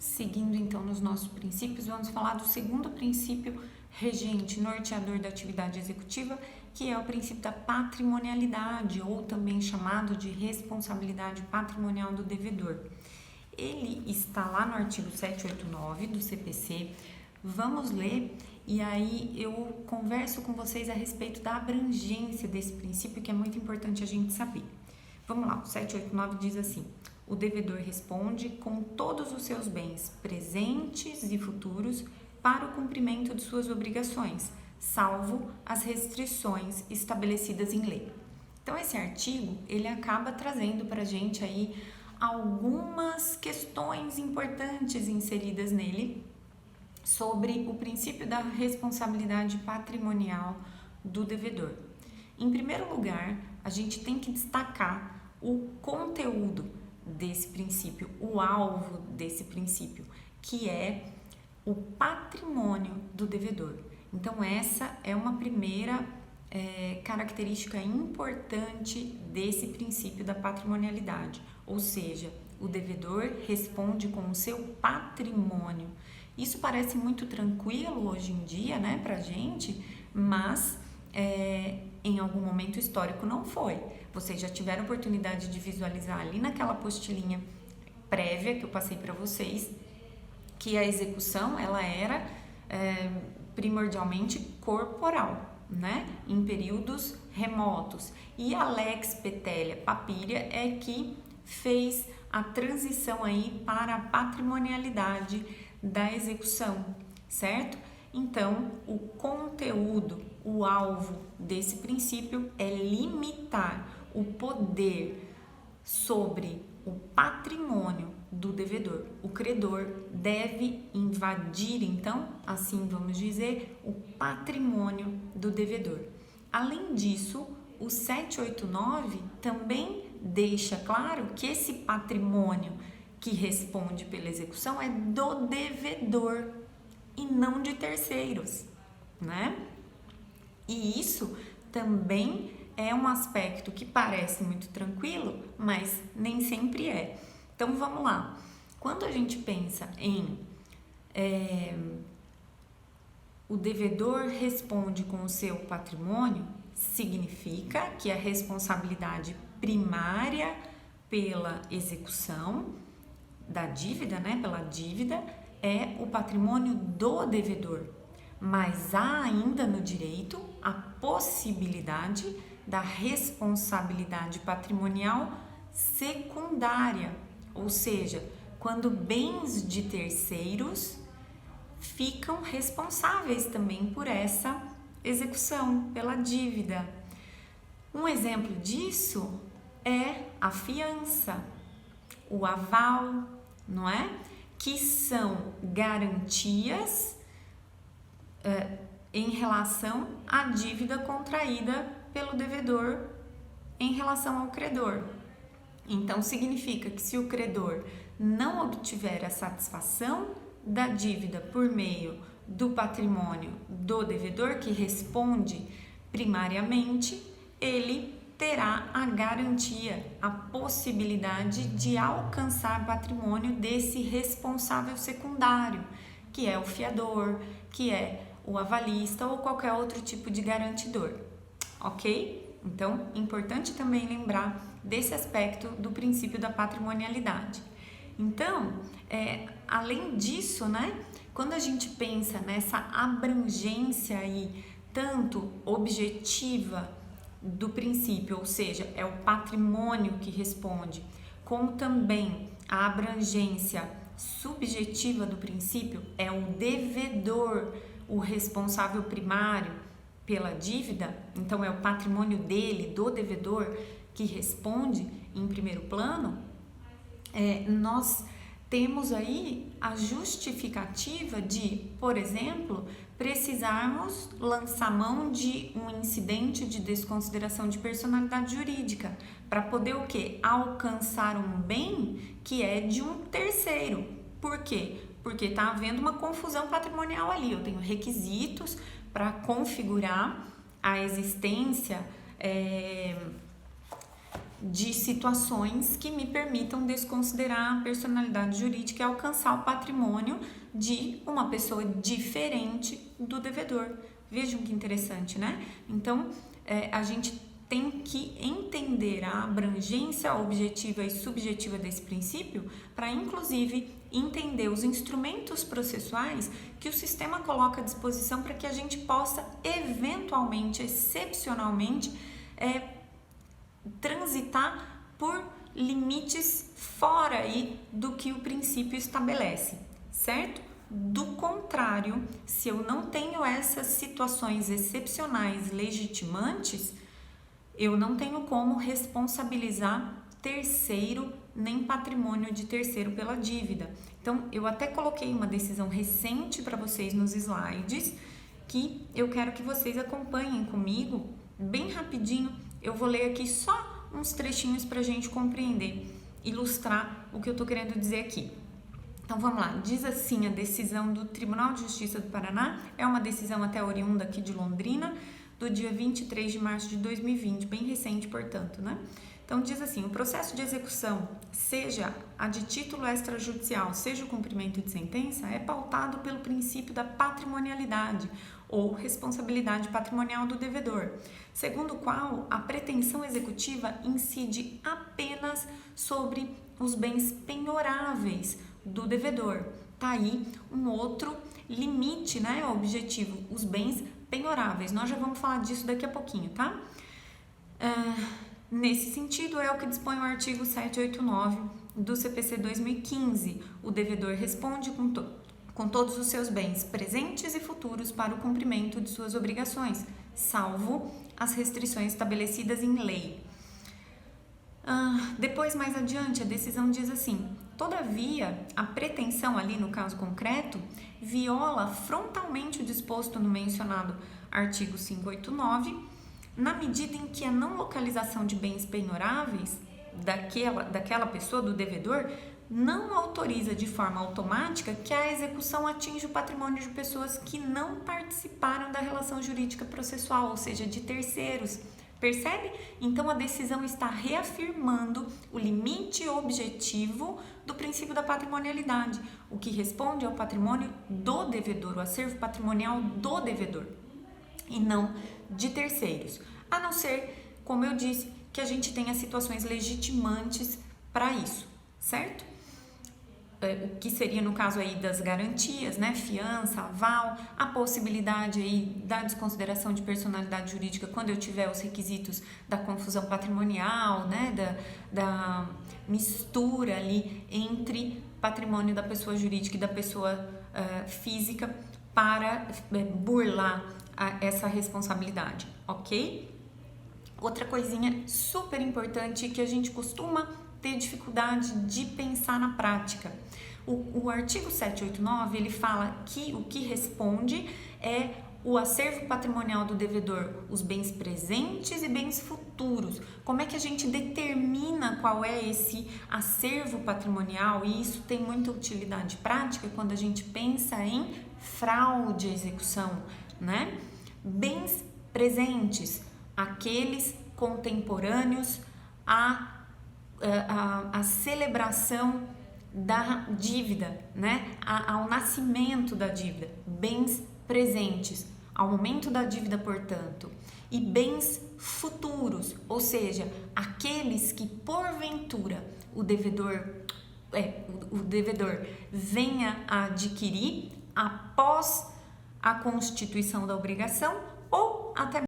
Seguindo então nos nossos princípios, vamos falar do segundo princípio regente, norteador da atividade executiva, que é o princípio da patrimonialidade, ou também chamado de responsabilidade patrimonial do devedor. Ele está lá no artigo 789 do CPC. Vamos ler e aí eu converso com vocês a respeito da abrangência desse princípio, que é muito importante a gente saber. Vamos lá, o 789 diz assim: o devedor responde com todos os seus bens, presentes e futuros, para o cumprimento de suas obrigações, salvo as restrições estabelecidas em lei. Então, esse artigo, ele acaba trazendo para a gente aí algumas questões importantes inseridas nele sobre o princípio da responsabilidade patrimonial do devedor. Em primeiro lugar, a gente tem que destacar o conteúdo desse princípio, o alvo desse princípio, que é o patrimônio do devedor. Então, essa é uma primeira característica importante desse princípio da patrimonialidade, ou seja, o devedor responde com o seu patrimônio. Isso parece muito tranquilo hoje em dia, né, pra gente, mas em algum momento histórico não foi. Vocês já tiveram oportunidade de visualizar ali naquela apostilinha prévia que eu passei para vocês, que a execução ela era primordialmente corporal, né, em períodos remotos. E a Lex Petelia Papíria é que fez a transição aí para a patrimonialidade da execução, certo? Então, o conteúdo, o alvo desse princípio é limitar o poder sobre o patrimônio do devedor. O credor deve invadir, então, assim vamos dizer, o patrimônio do devedor. Além disso, o 789 também deixa claro que esse patrimônio que responde pela execução é do devedor e não de terceiros, né? E isso também é um aspecto que parece muito tranquilo, mas nem sempre é. Então vamos lá. Quando a gente pensa em o devedor responde com o seu patrimônio, significa que a responsabilidade primária pela execução da dívida, né, pela dívida, é o patrimônio do devedor. Mas há ainda no direito a possibilidade da responsabilidade patrimonial secundária, ou seja, quando bens de terceiros ficam responsáveis também por essa execução, pela dívida. Um exemplo disso é a fiança, o aval, não é? Que são garantias em relação à dívida contraída pelo devedor em relação ao credor. Então, significa que se o credor não obtiver a satisfação da dívida por meio do patrimônio do devedor, que responde primariamente, ele terá a garantia, a possibilidade de alcançar patrimônio desse responsável secundário, que é o fiador, que é o avalista ou qualquer outro tipo de garantidor, ok? Então, importante também lembrar desse aspecto do princípio da patrimonialidade. Então, além disso, né, quando a gente pensa nessa abrangência aí, tanto objetiva do princípio, ou seja, é o patrimônio que responde, como também a abrangência subjetiva do princípio, é o devedor, o responsável primário pela dívida, então é o patrimônio dele, do devedor, que responde em primeiro plano, nós temos aí a justificativa de, por exemplo, precisarmos lançar mão de um incidente de desconsideração de personalidade jurídica para poder o quê? Alcançar um bem que é de um terceiro. Por quê? Porque está havendo uma confusão patrimonial ali. Eu tenho requisitos para configurar a existência de situações que me permitam desconsiderar a personalidade jurídica e alcançar o patrimônio de uma pessoa diferente do devedor. Vejam que interessante, né? Então, a gente tem que entender a abrangência objetiva e subjetiva desse princípio para, inclusive, entender os instrumentos processuais que o sistema coloca à disposição para que a gente possa, eventualmente, excepcionalmente, transitar por limites fora aí do que o princípio estabelece, certo? Do contrário, se eu não tenho essas situações excepcionais legitimantes, eu não tenho como responsabilizar terceiro nem patrimônio de terceiro pela dívida. Então, eu até coloquei uma decisão recente para vocês nos slides, que eu quero que vocês acompanhem comigo, bem rapidinho. Eu vou ler aqui só uns trechinhos para a gente compreender, ilustrar o que eu estou querendo dizer aqui. Então vamos lá, diz assim a decisão do Tribunal de Justiça do Paraná, é uma decisão até oriunda aqui de Londrina, do dia 23 de março de 2020, bem recente, portanto, né? Então diz assim, o processo de execução, seja a de título extrajudicial, seja o cumprimento de sentença, é pautado pelo princípio da patrimonialidade ou responsabilidade patrimonial do devedor, segundo o qual a pretensão executiva incide apenas sobre os bens penhoráveis do devedor. Tá aí um outro limite, né, objetivo, os bens penhoráveis. Nós já vamos falar disso daqui a pouquinho, tá? Nesse sentido, é o que dispõe o artigo 789 do CPC 2015. O devedor responde com todos os seus bens presentes e futuros para o cumprimento de suas obrigações, salvo as restrições estabelecidas em lei. Depois, mais adiante, a decisão diz assim: todavia, a pretensão ali no caso concreto viola frontalmente o disposto no mencionado artigo 589, na medida em que a não localização de bens penhoráveis daquela pessoa, do devedor, não autoriza de forma automática que a execução atinja o patrimônio de pessoas que não participaram da relação jurídica processual, ou seja, de terceiros. Percebe? Então, a decisão está reafirmando o limite objetivo do princípio da patrimonialidade, o que responde ao patrimônio do devedor, o acervo patrimonial do devedor, e não de terceiros. A não ser, como eu disse, que a gente tenha situações legitimantes para isso, certo? O que seria no caso aí das garantias, né, fiança, aval, a possibilidade aí da desconsideração de personalidade jurídica quando eu tiver os requisitos da confusão patrimonial, né, da mistura ali entre patrimônio da pessoa jurídica e da pessoa física para burlar essa responsabilidade, ok? Outra coisinha super importante que a gente costuma ter dificuldade de pensar na prática. O artigo 789, ele fala que o que responde é o acervo patrimonial do devedor, os bens presentes e bens futuros. Como é que a gente determina qual é esse acervo patrimonial? E isso tem muita utilidade prática quando a gente pensa em fraude à execução, né? Bens presentes, aqueles contemporâneos à celebração da dívida, né? Ao nascimento da dívida, bens presentes, ao momento da dívida, portanto, e bens futuros, ou seja, aqueles que porventura o devedor venha a adquirir após a constituição da obrigação ou até